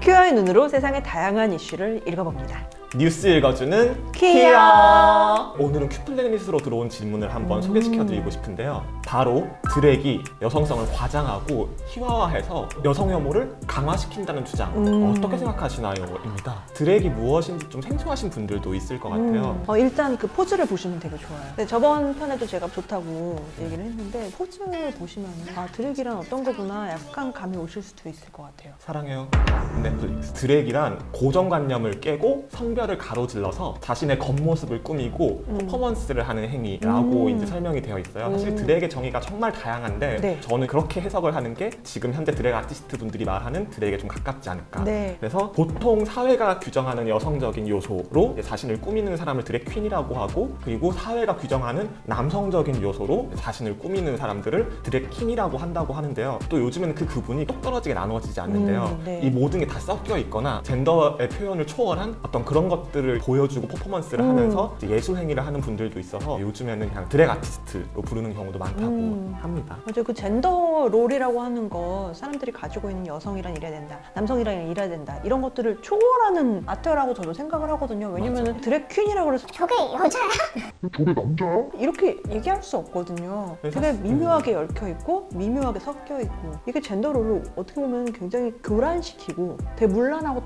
큐어의 눈으로 세상의 다양한 이슈를 읽어봅니다. 뉴스 읽어주는 키어. 오늘은 큐플래닛으로 들어온 질문을 한번 소개시켜드리고 싶은데요. 바로 드랙이 여성성을 과장하고 희화화해서 여성 혐오를 강화시킨다는 주장 어떻게 생각하시나요? 입니다. 드랙이 무엇인지 좀 생소하신 분들도 있을 것 같아요. 일단 그 포즈를 보시면 되게 좋아요. 근데 저번 편에도 제가 좋다고 얘기를 했는데 포즈를 보시면 드랙이란 어떤 거구나 약간 감이 오실 수도 있을 것 같아요. 사랑해요 넷플릭스. 드랙이란 고정관념을 깨고 성별을 가로질러서 자신의 겉모습을 꾸미고 퍼포먼스를 하는 행위라고 이제 설명이 되어 있어요. 사실 드랙의 정의가 정말 다양한데 네. 저는 그렇게 해석을 하는 게 지금 현재 드랙 아티스트 분들이 말하는 드랙에 좀 가깝지 않을까. 네. 그래서 보통 사회가 규정하는 여성적인 요소로 자신을 꾸미는 사람을 드랙 퀸이라고 하고, 그리고 사회가 규정하는 남성적인 요소로 자신을 꾸미는 사람들을 드랙 킹이라고 한다고 하는데요. 또 요즘에는 그 구분이 똑 떨어지게 나누어지지 않는데요. 네. 이 모든 게 다 섞여 있거나 젠더의 표현을 초월한 어떤 그런 것들을 보여주고 퍼포먼스를 하면서 예술 행위를 하는 분들도 있어서 요즘에는 그냥 드랙 아티스트로 부르는 경우도 많다고 합니다. 맞아요. 그 젠더 롤이라고 하는 거 사람들이 가지고 있는 여성이랑 일해야 된다, 남성이랑 일해야 된다 이런 것들을 초월하는 아트라고 저도 생각을 하거든요. 왜냐면 드랙 퀸이라고 해서 저게 여자야? 저게 남자야? 이렇게 얘기할 수 없거든요. 그래서- 되게 미묘하게 얽혀 있고 미묘하게 섞여 있고 이게 젠더 롤을 어떻게 보면 굉장히 교란시키고 되게 문란하고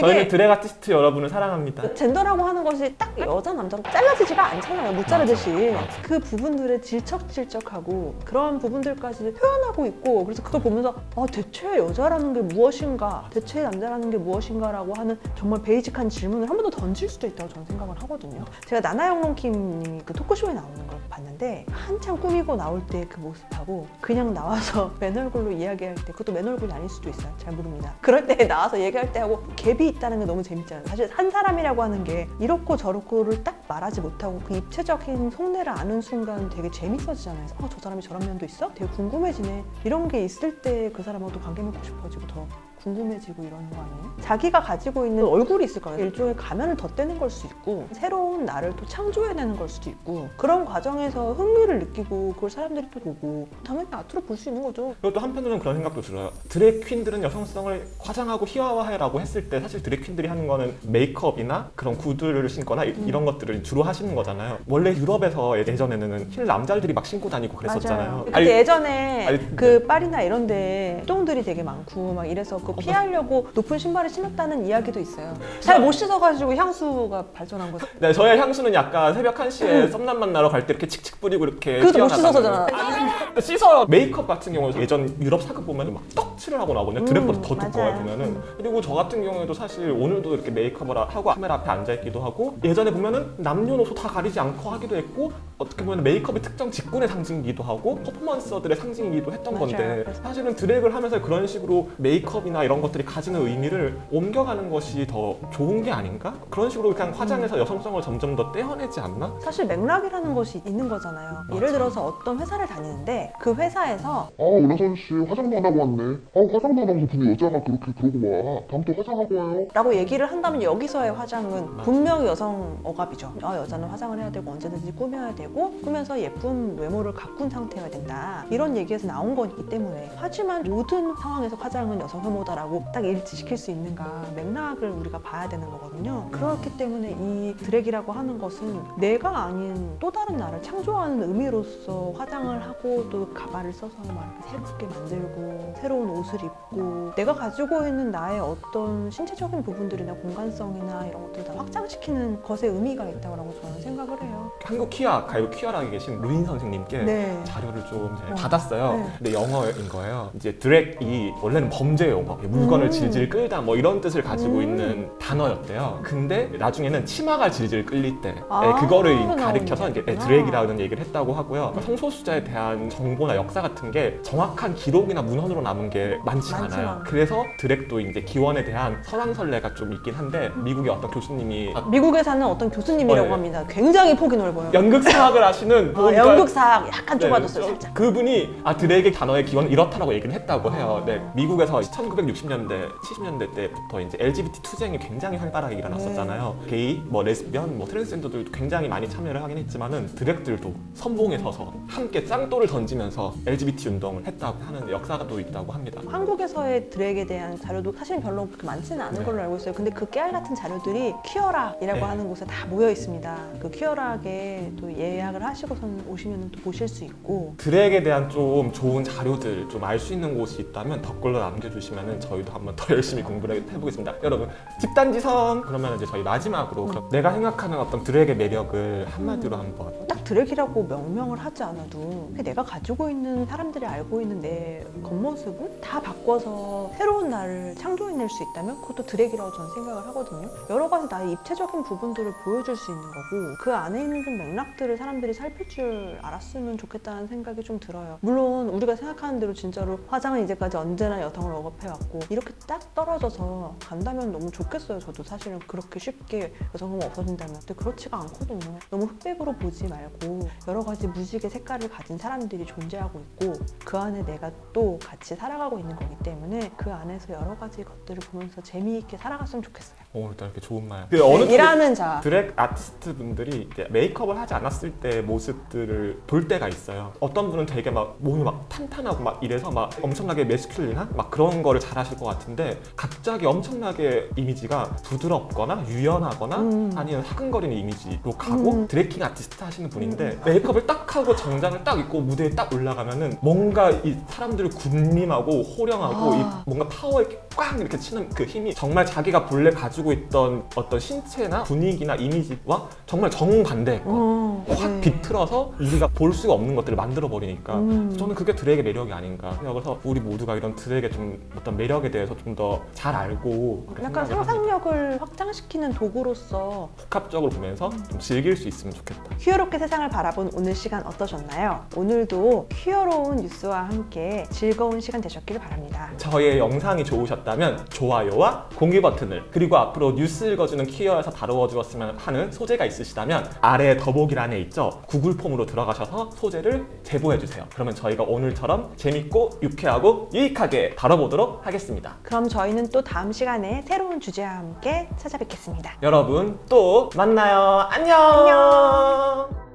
저희는 드랙 아티스트 여러분을 사랑합니다. 젠더라고 하는 것이 딱 여자 남자로 잘라지지가 않잖아요. 못 자르듯이. 맞아. 그 부분들의 질척질척하고 그런 부분들까지 표현하고 있고, 그래서 그걸 보면서 대체 여자라는 게 무엇인가, 대체 남자라는 게 무엇인가라고 하는 정말 베이직한 질문을 한 번 더 던질 수도 있다고 저는 생각을 하거든요. 제가 나나영롱킴님이 그 토크쇼에 나오는 걸 봤는데 한참 꾸미고 나올 때 그 모습하고 그냥 나와서 맨 얼굴로 이야기할 때, 그것도 맨 얼굴이 아닐 수도 있어요. 잘 모릅니다. 그럴 때 나와서 얘기할 때 하고 갭이 있다는 게 너무 재밌잖아요. 사실 한 사람이라고 하는 게 이렇고 저렇고를 딱 말하지 못하고 그 입체적인 속내를 아는 순간 되게 재밌어지잖아요. 저 사람이 저런 면도 있어? 되게 궁금해지네. 이런 게 있을 때 그 사람하고 관계 맺고 싶어지고 더 궁금해지고 이러는 거 아니에요? 자기가 가지고 있는 얼굴이 있을 거예요. 일종의 가면을 덧대는 걸 수도 있고 새로운 나를 또 창조해내는 걸 수도 있고, 그런 과정에서 흥미를 느끼고 그걸 사람들이 또 보고 당연히 아트로 볼 수 있는 거죠. 그리고 또 한편으로는 그런 생각도 들어요. 드랙 퀸들은 여성성을 과장하고 희화화해라고 했을 때 사실 드랙 퀸들이 하는 거는 메이크업이나 그런 구두를 신거나 이런 것들을 주로 하시는 거잖아요. 원래 유럽에서 예전에는 힐 남자들이 막 신고 다니고 그랬었잖아요. 맞아요. 그때 예전에 아니, 그 파리나 이런데 똥들이 되게 많고 막 이래서 그거 피하려고 높은 신발을 신었다는 이야기도 있어요. 잘 못 씻어가지고 향수가 발전한 거죠. 네, 저의 향수는 약간 새벽 1시에 썸남 만나러 갈 때 이렇게 칙칙 뿌리고 이렇게 그것도 못 뛰어나가는- 씻어서잖아. 아니, 씻어요. 메이크업 같은 경우는 예전 유럽 사극 보면 막 떡칠을 하고 나오거든요. 드랙보다 더 두꺼워요 맞아요. 보면은. 그리고 저 같은 경우에도 사실 오늘도 이렇게 메이크업을 하고 카메라 앞에 앉아있기도 하고, 예전에 보면은 남녀노소 다 가리지 않고 하기도 했고, 어떻게 보면 메이크업이 특정 직군의 상징이기도 하고 퍼포먼서들의 상징이기도 했던 맞아요. 건데, 사실은 드랙을 하면서 그런 식으로 메이크업이나 이런 것들이 가지는 의미를 옮겨가는 것이 더 좋은 게 아닌가? 그런 식으로 그냥 화장해서 여성성을 점점 더 떼어내지 않나? 사실 맥락이라는 것이 있는 거잖아요. 예를 들어서 어떤 회사를 다니는데 그 회사에서 은하선 씨 화장도 안 하고 왔네. 화장도 안 하고서 분명 여자가 그렇게 그러고 와. 다음부터 화장하고 와요. 라고 얘기를 한다면 여기서의 화장은 분명히 여성 억압이죠. 여자는 화장을 해야 되고 언제든지 꾸며야 되고 꾸면서 예쁜 외모를 가꾼 상태여야 된다. 이런 얘기에서 나온 거기 때문에. 하지만 모든 상황에서 화장은 여성 혐오다라고 딱 일치시킬 수 있는가, 맥락을 우리가 봐야 되는 거거든요. 그렇기 때문에 이 드랙이라고 하는 것은 내가 아닌 또 다른 나를 창조하는 의미로서 화장을 하고 또 가발을 써서 막 이렇게 새롭게 만들고 새로운 옷을 입고 내가 가지고 있는 나의 어떤 신체적인 부분들이나 공간성이나 이런 것들을 다 확장시키는 것에 의미가 있다고 저는 생각을 해요. 한국 키아 가이로 키아락에 계신 루인 선생님께 네. 자료를 좀 받았어요. 네. 근데 영어인 거예요. 이제 드랙이 원래는 범죄 용어, 물건을 질질 끌다 뭐 이런 뜻을 가지고 있는 단어였대요. 근데 나중에는 치마가 질질 끌릴 때 그거를 가리켜서 이제 드랙이라는 얘기를 했다고 하고요. 성소수자에 대한 정보나 역사 같은 게 정확한 기록이나 문헌으로 남은 게 많지가 않아요. 그래서 드랙도 이제 기원에 대한 설왕설래가 좀 있긴 한데, 미국의 어떤 교수님이 미국에 사는 어떤 교수님이라고 네. 합니다. 굉장히 폭이 넓어요. 연극사학을 하시는 보니까 연극사학 약간 네, 좁아졌어요, 살짝. 그분이 드랙의 단어의 기원은 이렇다라고 얘기를 했다고 해요. 네, 미국에서 60년대, 70년대 때부터 이제 LGBT 투쟁이 굉장히 활발하게 일어났었잖아요. 게이, 뭐 레즈비언, 뭐 트랜스젠더들도 굉장히 많이 참여를 하긴 했지만은 드랙들도 선봉에 서서 함께 짱돌을 던지면서 LGBT 운동을 했다고 하는 역사도 있다고 합니다. 한국에서의 드랙에 대한 자료도 사실 별로 그렇게 많지는 않은 걸로 알고 있어요. 근데 그 깨알 같은 자료들이 퀴어락이라고 하는 곳에 다 모여 있습니다. 그 퀴어락에 또 예약을 하시고선 오시면 또 보실 수 있고. 드랙에 대한 좀 좋은 자료들 좀 알 수 있는 곳이 있다면 댓글로 남겨주시면 저희도 한번 더 열심히 공부를 해보겠습니다. 여러분, 집단지성! 그러면 이제 저희 마지막으로 그럼 내가 생각하는 어떤 드랙의 매력을 한마디로 한번. 딱 드랙이라고 명명을 하지 않아도 내가 가지고 있는 사람들이 알고 있는 내 겉모습을 다 바꿔서 새로운 나를 창조해낼 수 있다면 그것도 드랙이라고 저는 생각을 하거든요. 여러 가지 나의 입체적인 부분들을 보여줄 수 있는 거고 그 안에 있는 좀 맥락들을 사람들이 살필 줄 알았으면 좋겠다는 생각이 좀 들어요. 물론 우리가 생각하는 대로 진짜로 화장은 이제까지 언제나 여성을 억압해왔고 이렇게 딱 떨어져서 간다면 너무 좋겠어요. 저도 사실은 그렇게 쉽게 여성은 없어진다면. 근데 그렇지가 않거든요. 너무 흑백으로 보지 말고 여러 가지 무지개 색깔을 가진 사람들이 존재하고 있고 그 안에 내가 또 같이 살아가고 있는 거기 때문에 그 안에서 여러 가지 것들을 보면서 재미있게 살아갔으면 좋겠어요. 오, 일단 이렇게 좋은 말. 그 어느 일하는 자. 드랙 아티스트 분들이 이제 메이크업을 하지 않았을 때 모습들을 볼 때가 있어요. 어떤 분은 되게 막 몸이 막 탄탄하고 막 이래서 막 엄청나게 메스큘린한 막 그런 거를 잘하실 것 같은데 갑자기 엄청나게 이미지가 부드럽거나 유연하거나 아니면 사근거리는 이미지로 가고 드래킹 아티스트 하시는 분인데 메이크업을 딱 하고 정장을 딱 입고 무대에 딱 올라가면은 뭔가 이 사람들을 군림하고 호령하고 이 뭔가 파워 있게 꽉 이렇게 치는 그 힘이 정말 자기가 본래 가지고 있던 어떤 신체나 분위기나 이미지와 정말 정반대의 확 비틀어서 우리가 볼 수가 없는 것들을 만들어 버리니까 저는 그게 드랙의 매력이 아닌가. 그래서 우리 모두가 이런 드랙의 좀 어떤 매력에 대해서 좀 더 잘 알고 약간 상상력을 확장시키는 도구로서 복합적으로 보면서 좀 즐길 수 있으면 좋겠다. 퀴어롭게 세상을 바라본 오늘 시간 어떠셨나요? 오늘도 퀴어로운 뉴스와 함께 즐거운 시간 되셨길 바랍니다. 저의 영상이 좋으셨다면 좋아요와 공유 버튼을, 그리고 앞으로 뉴스 읽어주는 퀴어에서 다루어 주었으면 하는 소재가 있으시다면 아래 더보기란에 있죠. 구글 폼으로 들어가셔서 소재를 제보해 주세요. 그러면 저희가 오늘처럼 재밌고 유쾌하고 유익하게 다뤄보도록 하겠습니다. 그럼 저희는 또 다음 시간에 새로운 주제와 함께 찾아뵙겠습니다. 여러분 또 만나요. 안녕. 안녕.